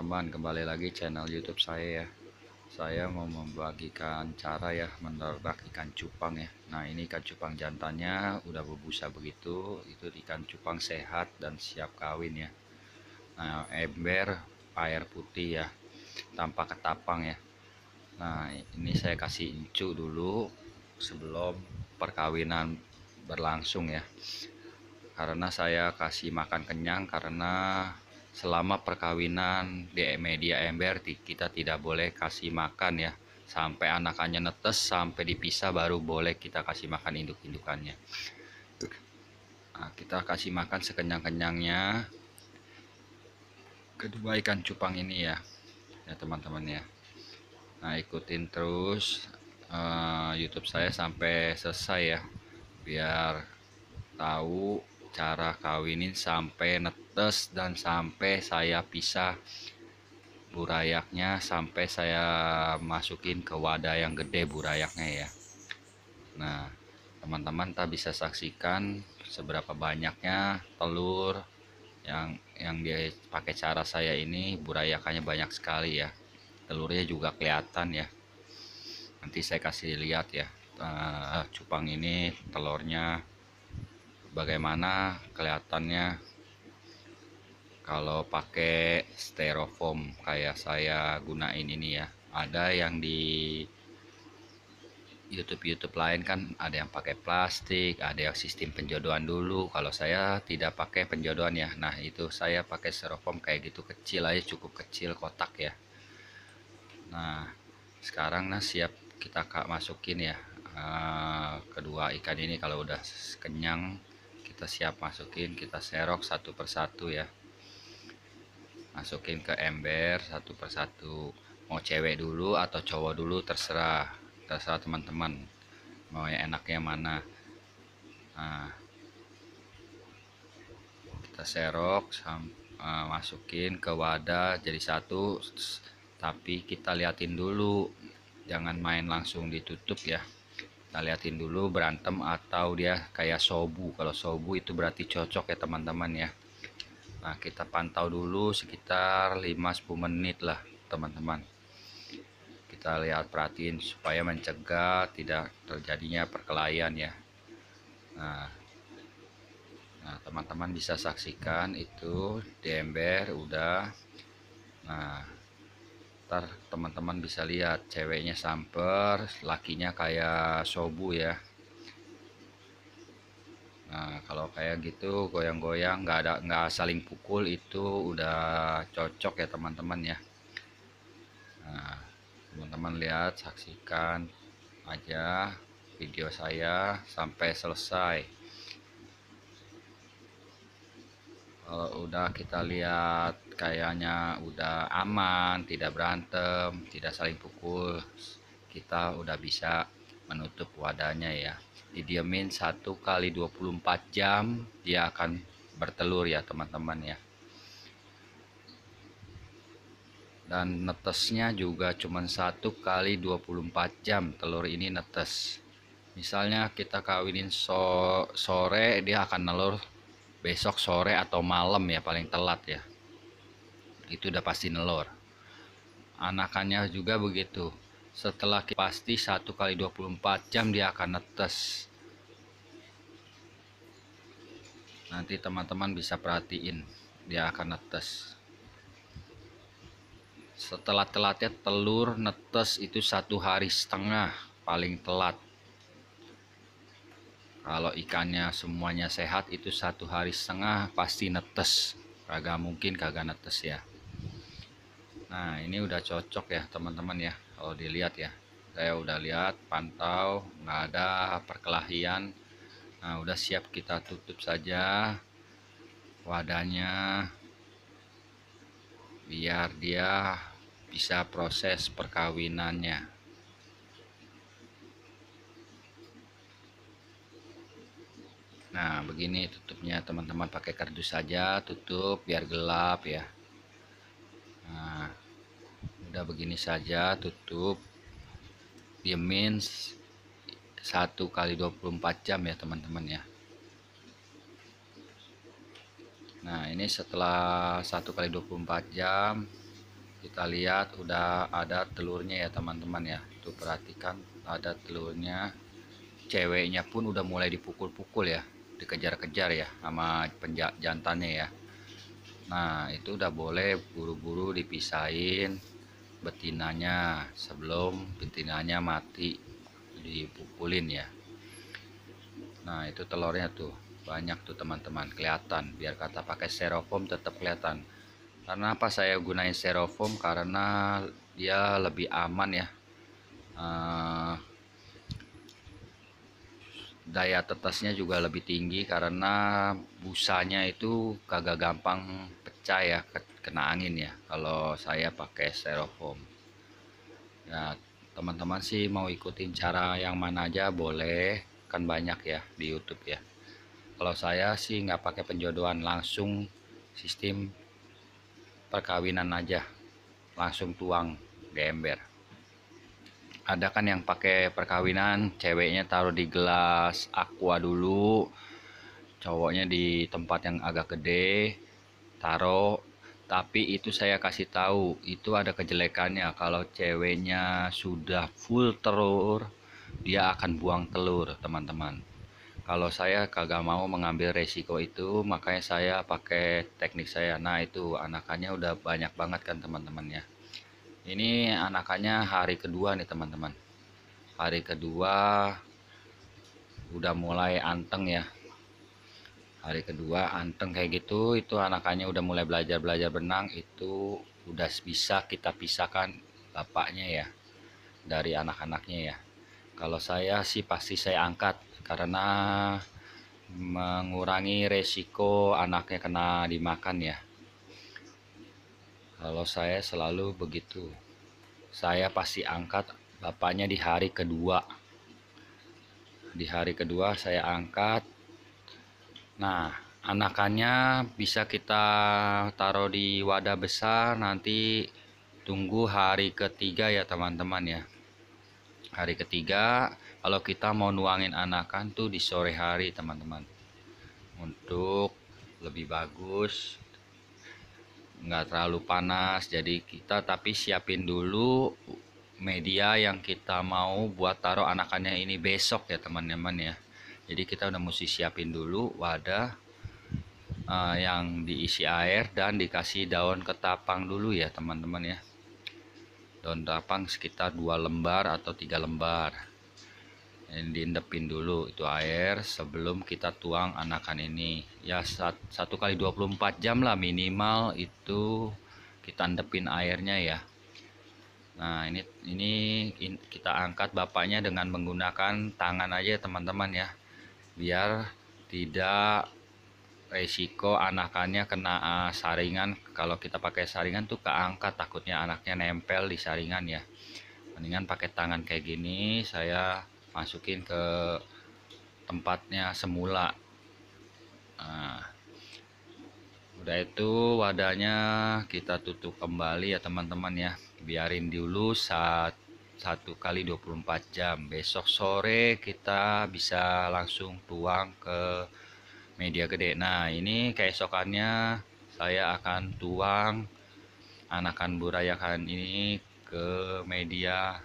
teman-teman, kembali lagi channel YouTube saya ya. Saya mau membagikan cara ya menernak ikan cupang ya. Nah, ini ikan cupang jantannya udah berbusa begitu, itu ikan cupang sehat dan siap kawin ya. Nah, ember air putih ya, tanpa ketapang ya. Nah, ini saya kasih incu dulu sebelum perkawinan berlangsung ya. Karena saya kasih makan kenyang, karena selama perkawinan di media ember kita tidak boleh kasih makan ya, sampai anakannya netes, sampai dipisah baru boleh kita kasih makan induk-indukannya. Nah, kita kasih makan sekenyang-kenyangnya kedua ikan cupang ini ya, teman-teman ya. Nah, ikutin terus YouTube saya sampai selesai ya, biar tahu cara kawinin sampai netes dan sampai saya pisah burayaknya, sampai saya masukin ke wadah yang gede burayaknya ya. Nah, teman-teman tak bisa saksikan seberapa banyaknya telur yang dia pakai cara saya ini. Burayakannya banyak sekali ya, telurnya juga kelihatan ya. Nanti saya kasih lihat ya, cupang ini telurnya bagaimana kelihatannya kalau pakai styrofoam kayak saya gunain ini ya. Ada yang di YouTube lain kan ada yang pakai plastik, ada yang sistem penjodohan dulu. Kalau saya tidak pakai penjodohan ya. Nah, itu saya pakai styrofoam kayak gitu, kecil aja, cukup kecil kotak ya. Nah, sekarang siap kita masukin ya, kedua ikan ini. Kalau udah kenyang kita siap masukin, kita serok satu persatu ya, masukin ke ember satu persatu. Mau cewek dulu atau cowok dulu terserah teman-teman, mau yang enaknya mana. Nah, kita serok masukin ke wadah jadi satu, tapi kita liatin dulu, jangan main langsung ditutup ya. Kita liatin dulu berantem atau dia kayak sobu. Kalau sobu itu berarti cocok ya teman-teman ya. Nah, kita pantau dulu sekitar 5-10 menit lah teman-teman. Kita lihat, perhatiin supaya mencegah tidak terjadinya perkelahian ya. Nah, teman-teman bisa saksikan itu di ember udah. Nah, ntar teman-teman bisa lihat ceweknya samper, lakinya kayak sobu ya. Nah, kalau kayak gitu goyang-goyang, nggak saling pukul, itu udah cocok ya teman-teman ya. Nah, teman-teman lihat, saksikan aja video saya sampai selesai. Kalau udah kita lihat kayaknya udah aman, tidak berantem, tidak saling pukul, kita udah bisa menutup wadahnya ya. Didiamin 1 kali 24 jam dia akan bertelur ya teman-teman ya. Dan netesnya juga cuma 1 kali 24 jam telur ini netes. Misalnya kita kawinin sore, dia akan nelur besok sore atau malam ya, paling telat ya. Itu udah pasti nelur. Anakannya juga begitu. Setelah pasti 1 kali 24 jam dia akan netes. Nanti teman-teman bisa perhatiin, dia akan netes. Setelah telatnya telur netes itu 1,5 hari paling telat. Kalau ikannya semuanya sehat itu 1,5 hari pasti netes. Kagak mungkin kagak netes ya. Nah, ini udah cocok ya teman-teman ya. Kalau dilihat ya, saya udah lihat, pantau, nggak ada perkelahian. Nah, udah siap kita tutup saja wadahnya, biar dia bisa proses perkawinannya. Nah, begini tutupnya teman-teman, pakai kardus saja, tutup biar gelap ya. Nah, udah begini saja, tutup, diemin 1 kali 24 jam ya teman-teman ya. Nah, ini setelah 1 kali 24 jam Kita lihat udah ada telurnya ya teman-teman ya. Tuh perhatikan ada telurnya. Ceweknya pun udah mulai dipukul-pukul ya, dikejar-kejar ya sama jantannya ya. Nah itu udah boleh buru-buru dipisahin betinanya sebelum betinanya mati dipukulin ya. Nah itu telurnya tuh banyak tuh teman-teman, kelihatan. Biar kata pakai styrofoam tetap kelihatan. Karena apa saya gunain styrofoam? Karena dia lebih aman ya. Daya tetasnya juga lebih tinggi karena busanya itu kagak gampang pecah ya, kena angin ya kalau saya pakai styrofoam. Ya teman-teman sih mau ikutin cara yang mana aja boleh, kan banyak ya di YouTube ya. Kalau saya sih nggak pakai penjodohan, langsung sistem perkawinan aja, langsung tuang di ember. Ada kan yang pakai perkawinan, ceweknya taruh di gelas aqua dulu, cowoknya di tempat yang agak gede, taruh. Tapi itu saya kasih tahu, itu ada kejelekannya. Kalau ceweknya sudah full telur, dia akan buang telur, teman-teman. Kalau saya kagak mau mengambil resiko itu, makanya saya pakai teknik saya. Nah itu anakannya udah banyak banget kan teman-teman ya. Ini anakannya hari kedua nih teman-teman. Hari kedua udah mulai anteng ya. Hari kedua anteng kayak gitu, itu anakannya udah mulai belajar berenang. Itu udah bisa kita pisahkan bapaknya ya dari anak-anaknya ya. Kalau saya sih pasti saya angkat karena mengurangi resiko anaknya kena dimakan ya. Kalau saya selalu begitu, saya pasti angkat bapaknya di hari kedua. Di hari kedua saya angkat. Nah anakannya bisa kita taruh di wadah besar, nanti tunggu hari ketiga ya teman-teman ya. Hari ketiga kalau kita mau nuangin anakan tuh di sore hari teman-teman, untuk lebih bagus, nggak terlalu panas. Jadi kita tapi siapin dulu media yang kita mau buat taruh anakannya ini besok ya teman-teman ya. Jadi kita udah mesti siapin dulu wadah yang diisi air dan dikasih daun ketapang dulu ya teman-teman ya. Daun ketapang sekitar 2 lembar atau 3 lembar. Ini diendepin dulu itu air sebelum kita tuang anakan ini ya. 1 kali 24 jam lah minimal itu kita endepin airnya ya. Nah ini kita angkat bapaknya dengan menggunakan tangan aja teman-teman ya, biar tidak resiko anakannya kena saringan. Kalau kita pakai saringan tuh keangkat, takutnya anaknya nempel di saringan ya. Mendingan pakai tangan kayak gini, saya masukin ke tempatnya semula. Nah, udah itu wadahnya kita tutup kembali ya teman-teman ya. Biarin dulu 1 kali 24 jam. Besok sore kita bisa langsung tuang ke media gede. Nah ini keesokannya saya akan tuang anakan burayakan ini ke media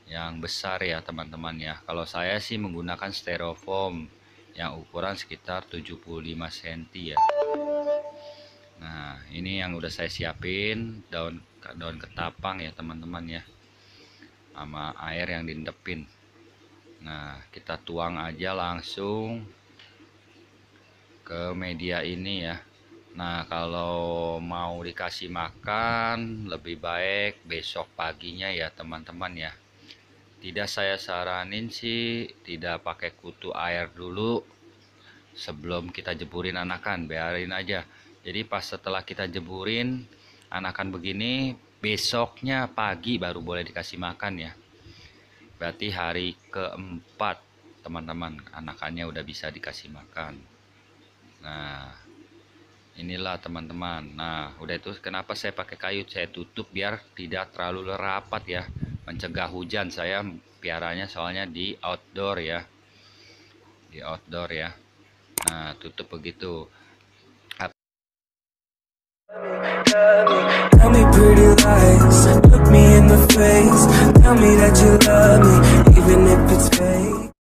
yang besar ya teman-teman ya. Kalau saya sih menggunakan styrofoam yang ukuran sekitar 75 cm ya. Nah ini yang udah saya siapin, daun ketapang ya teman-teman ya, sama air yang diendepin. Nah kita tuang aja langsung ke media ini ya. Nah kalau mau dikasih makan lebih baik besok paginya ya teman-teman ya. Tidak saya saranin sih tidak pakai kutu air dulu sebelum kita jeburin anakan, biarin aja. Jadi pas setelah kita jeburin anakan begini, besoknya pagi baru boleh dikasih makan ya. Berarti hari keempat teman-teman anakannya udah bisa dikasih makan. Nah inilah teman-teman. Nah udah itu kenapa saya pakai kayu, saya tutup biar tidak terlalu rapat ya, mencegah hujan. Saya piaranya soalnya di outdoor ya, di outdoor ya. Nah tutup begitu. pretty lies. Look me in the face, tell me that you love me, even if it's fake.